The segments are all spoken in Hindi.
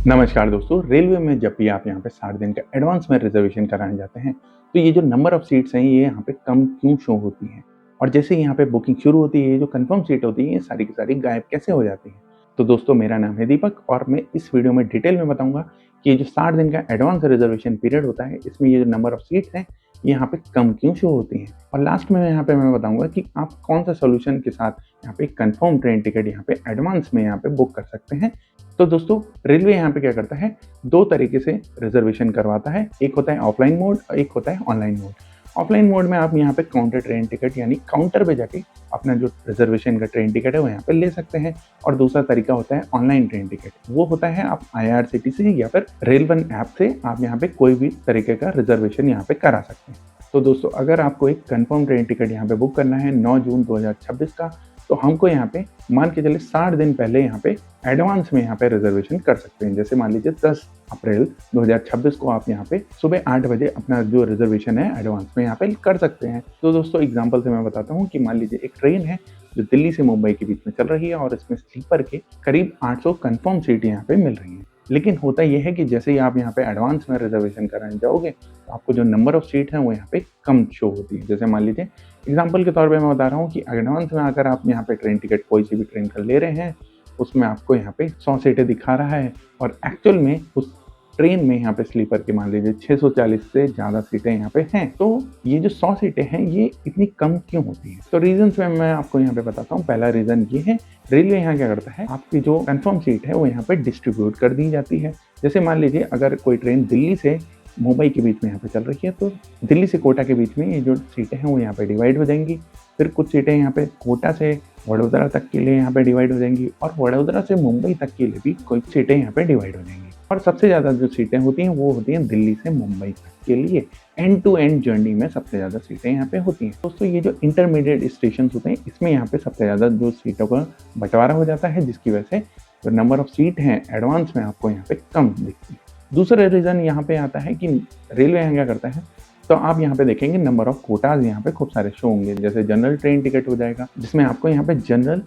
नमस्कार दोस्तों, रेलवे में जब भी आप यहाँ पे 60 दिन का एडवांस में रिजर्वेशन कराने जाते हैं, तो ये जो नंबर ऑफ सीट्स हैं, ये यहाँ पे कम क्यों शो होती हैं? और जैसे ही यहाँ पे बुकिंग शुरू होती है, ये जो कन्फर्म सीट होती है, ये सारी की सारी गायब कैसे हो जाती हैं? तो दोस्तों, मेरा नाम है दीपक और मैं इस वीडियो में डिटेल में बताऊँगा कि ये जो 60 दिन का एडवांस रिजर्वेशन पीरियड होता है, इसमें ये जो नंबर ऑफ सीट्स हैं, ये यहाँ पे कम क्यों शो होती हैं? और लास्ट में यहाँ पे मैं बताऊँगा कि आप कौन-सा सॉल्यूशन के साथ यहाँ पे कन्फर्म ट्रेन टिकट यहाँ पे एडवांस में यहाँ पे बुक कर सकते हैं। तो दोस्तों, रेलवे यहाँ पे क्या करता है, 2 तरीके से रिजर्वेशन करवाता है। एक होता है ऑफलाइन मोड और एक होता है ऑनलाइन मोड। ऑफलाइन मोड में आप यहाँ पे काउंटर ट्रेन टिकट यानी काउंटर पे जाके अपना जो रिजर्वेशन का ट्रेन टिकट है वो यहाँ पे ले सकते हैं। और दूसरा तरीका होता है ऑनलाइन ट्रेन टिकट। वो होता है आप IRCTC या फिर रेलवन ऐप से आप यहाँ पे कोई भी तरीके का रिजर्वेशन यहाँ पे करा सकते हैं। तो दोस्तों, अगर आपको एक कन्फर्म ट्रेन टिकट यहाँ पे बुक करना है 9 जून 2026 का, तो हमको यहाँ पे मान के चले 60 दिन पहले यहाँ पे एडवांस में यहाँ पे रिजर्वेशन कर सकते हैं। जैसे मान लीजिए 10 अप्रैल 2026 को आप यहाँ पे सुबह 8 बजे अपना जो रिजर्वेशन है एडवांस में यहाँ पे कर सकते हैं। तो दोस्तों, एग्जांपल से मैं बताता हूँ कि मान लीजिए एक ट्रेन है जो दिल्ली से मुंबई के बीच में चल रही है और इसमें स्लीपर के करीब 800 कन्फर्म सीट यहाँ पे मिल रही हैं। लेकिन होता यह है कि जैसे ही आप यहाँ पे एडवांस में रिजर्वेशन कराने जाओगे, तो आपको जो नंबर ऑफ सीट है वो यहाँ पे कम शो होती है। जैसे मान लीजिए एग्जाम्पल के तौर पे मैं बता रहा हूँ कि एडवांस में अगर आप यहाँ पे ट्रेन टिकट कोई सी भी ट्रेन का ले रहे हैं, उसमें आपको यहाँ पे 100 सीटें दिखा रहा है और एक्चुअल में उस ट्रेन में यहाँ पे स्लीपर की मान लीजिए 640 से ज़्यादा सीटें यहाँ पे हैं। तो ये जो 100 सीटें हैं, ये इतनी कम क्यों होती हैं? तो रीजंस में मैं आपको यहाँ पे बताता हूँ। पहला रीजन ये है, रेलवे यहाँ क्या करता है, आपकी जो कंफर्म सीट है वो यहाँ पे डिस्ट्रीब्यूट कर दी जाती है। जैसे मान लीजिए अगर कोई ट्रेन दिल्ली से मुंबई के बीच में यहाँ पे चल रही है, तो दिल्ली से कोटा के बीच में ये जो सीटें हैं वो यहाँ पे डिवाइड हो जाएंगी। फिर कुछ सीटें यहाँ पे कोटा से वडोदरा तक के लिए यहाँ पे डिवाइड हो जाएंगी और वडोदरा से मुंबई तक के लिए भी कोई सीटें यहाँ पे डिवाइड हो जाएंगी। और सबसे ज़्यादा जो सीटें होती हैं वो होती हैं दिल्ली से मुंबई तक के लिए। एंड टू एंड जर्नी में सबसे ज़्यादा सीटें यहाँ पे होती हैं। दोस्तों, ये जो इंटरमीडिएट स्टेशन होते हैं, इसमें यहाँ पे सबसे ज़्यादा जो सीटों का बंटवारा हो जाता है, जिसकी वजह से जो नंबर ऑफ सीट हैं एडवांस में आपको यहाँ पे कम दिखती है। दूसरा रीज़न यहाँ पे आता है कि रेलवे यहाँ क्या करता है, तो आप यहाँ पे देखेंगे नंबर ऑफ कोटाज यहाँ पे खूब सारे शो होंगे। जैसे जनरल ट्रेन टिकट हो जाएगा, जिसमें आपको यहाँ पे जनरल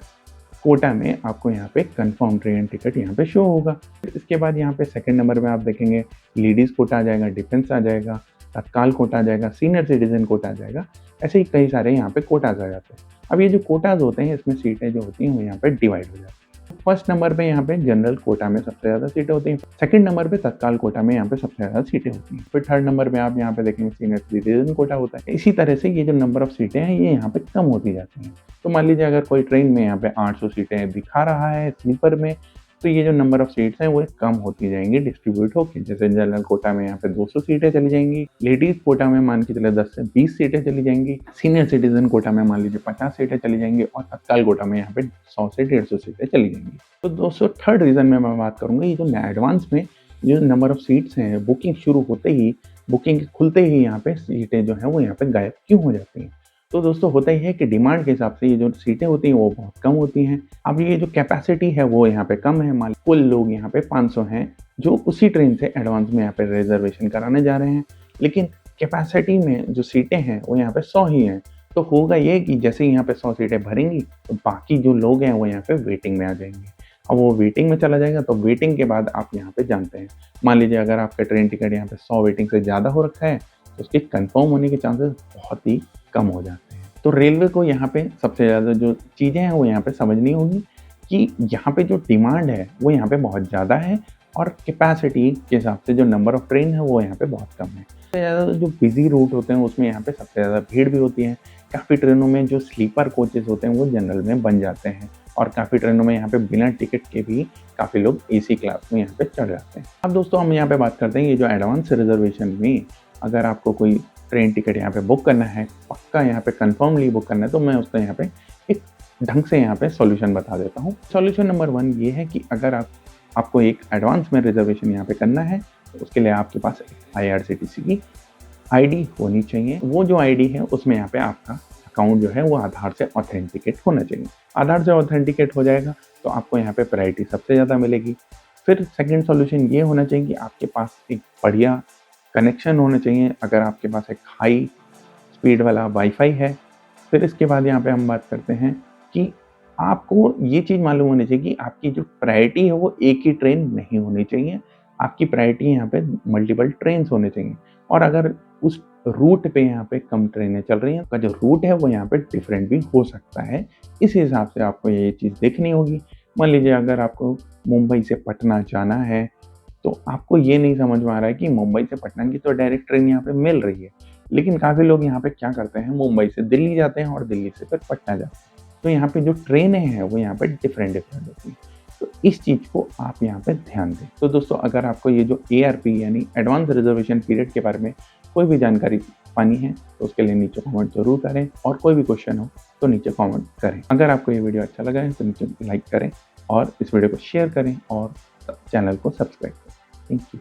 कोटा में आपको यहाँ पे कंफर्म ट्रेन टिकट यहाँ पे शो होगा। इसके बाद यहाँ पे सेकंड नंबर में आप देखेंगे लेडीज़ कोटा आ जाएगा, डिफेंस आ जाएगा, तत्काल कोटा आ जाएगा, सीनियर सिटीजन कोटा आ जाएगा। ऐसे ही कई सारे यहाँ पे कोटाज आ जाते हैं। अब ये जो कोटाज होते हैं, इसमें सीटें जो होती हैं वो यहाँ पे डिवाइड हो जाती हैं। फर्स्ट नंबर पे यहाँ पे जनरल कोटा में सबसे ज़्यादा सीटें होती हैं। सेकंड नंबर पे तत्काल कोटा में यहाँ पे सबसे ज़्यादा सीटें होती हैं। फिर थर्ड नंबर पे आप यहाँ पे देखेंगे सीनियर सिटीजन कोटा होता है। इसी तरह से ये जो नंबर ऑफ सीटें हैं ये यहाँ पे कम होती जाती हैं। तो मान लीजिए अगर कोई ट्रेन में यहाँ पे 800 सीटें दिखा रहा है स्लीपर में, तो ये जो नंबर ऑफ सीट्स हैं वो कम होती जाएंगी डिस्ट्रीब्यूट होकर। जैसे जनरल कोटा में यहाँ पे 200 सीटें चली जाएंगी, लेडीज कोटा में मान के चले 10 से 20 सीटें चली जाएंगी, सीनियर सिटीजन कोटा में मान लीजिए 50 सीटें चली जाएंगी और तत्काल कोटा में यहाँ पे 100 से 150 सीटें चली जाएंगी। तो दोस्तों, थर्ड रीजन में मैं बात करूँगा, ये जो एडवांस में जो नंबर ऑफ सीट्स हैं, बुकिंग शुरू होते ही, बुकिंग खुलते ही यहाँ पे सीटें जो हैं वो यहाँ पे गायब क्यों हो जाती हैं? तो दोस्तों, होता ही है कि डिमांड के हिसाब से ये जो सीटें होती हैं वो बहुत कम होती हैं। अब ये जो कैपेसिटी है वो यहाँ पे कम है। मान कुल लोग यहाँ पे 500 हैं जो उसी ट्रेन से एडवांस में यहाँ पे रिजर्वेशन कराने जा रहे हैं, लेकिन कैपेसिटी में जो सीटें हैं वो यहाँ पे 100 ही हैं। तो होगा ये कि जैसे ही यहाँ पे 100 सीटें भरेंगी, तो बाकी जो लोग हैं वो यहाँ पे वेटिंग में आ जाएंगे। अब वो वेटिंग में चला जाएगा, तो वेटिंग के बाद आप यहाँ पे जानते हैं, मान लीजिए अगर आपका ट्रेन टिकट यहाँ पे 100 वेटिंग से ज़्यादा हो रखा है, तो उसके कन्फर्म होने के चांसेस बहुत ही कम हो जाते हैं। तो रेलवे को यहाँ पे सबसे ज़्यादा जो चीज़ें हैं वो यहाँ पे समझनी होगी कि यहाँ पे जो डिमांड है वो यहाँ पे बहुत ज़्यादा है और कैपेसिटी के हिसाब से जो नंबर ऑफ ट्रेन है वो यहाँ पे बहुत कम है। सबसे ज़्यादा जो बिजी रूट होते हैं उसमें यहाँ पे सबसे ज़्यादा भीड़ भी होती है। काफ़ी ट्रेनों में जो स्लीपर कोचेस होते हैं वो जनरल में बन जाते हैं और काफ़ी ट्रेनों में यहाँ पे बिना टिकट के भी काफ़ी लोग AC क्लास में यहाँ पे चढ़ जाते हैं। अब दोस्तों, हम यहाँ पे बात करते हैं ये जो एडवांस रिजर्वेशन में अगर आपको कोई ट्रेन टिकट यहाँ पे बुक करना है, पक्का यहाँ पे कन्फर्मली बुक करना है, तो मैं उसका यहाँ पे एक ढंग से यहाँ पे सॉल्यूशन बता देता हूँ। सॉल्यूशन नंबर 1 ये है कि अगर आपको एक एडवांस में रिजर्वेशन यहाँ पे करना है, तो उसके लिए आपके पास IRCTC की ID होनी चाहिए। वो जो ID है उसमें यहाँ पे आपका अकाउंट जो है वो आधार से ऑथेंटिकेट होना चाहिए। आधार से ऑथेंटिकेट हो जाएगा तो आपको यहाँ पे प्रायोरिटी सबसे ज़्यादा मिलेगी। फिर सेकंड सॉल्यूशन ये होना चाहिए कि आपके पास एक बढ़िया कनेक्शन होना चाहिए। अगर आपके पास एक हाई स्पीड वाला वाईफाई है। फिर इसके बाद यहाँ पे हम बात करते हैं कि आपको ये चीज़ मालूम होनी चाहिए कि आपकी जो प्रायोरिटी है वो एक ही ट्रेन नहीं होनी चाहिए। आपकी प्रायोरिटी यहाँ पे मल्टीपल ट्रेन्स होने चाहिए और अगर उस रूट पे यहाँ पे कम ट्रेनें चल रही हैं, का जो रूट है वो यहाँ पे डिफरेंट भी हो सकता है। इस हिसाब से आपको ये चीज़ देखनी होगी। मान लीजिए अगर आपको मुंबई से पटना जाना है, तो आपको ये नहीं समझ में आ रहा है कि मुंबई से पटना की तो डायरेक्ट ट्रेन यहाँ पे मिल रही है। लेकिन काफ़ी लोग यहाँ पे क्या करते हैं, मुंबई से दिल्ली जाते हैं और दिल्ली से फिर पटना जाते हैं। तो यहाँ पे जो ट्रेनें हैं वो यहाँ पे डिफरेंट होती हैं। तो इस चीज़ को आप यहाँ पे ध्यान दें। तो दोस्तों अगर आपको ये जो एआरपी यानी एडवांस रिजर्वेशन पीरियड के बारे में कोई भी जानकारी पानी है तो उसके लिए नीचे कमेंट जरूर करें और कोई भी क्वेश्चन हो तो नीचे कमेंट करें। अगर आपको ये वीडियो अच्छा लगा है तो नीचे लाइक करें और इस वीडियो को शेयर करें और चैनल को सब्सक्राइब करें। Thank you.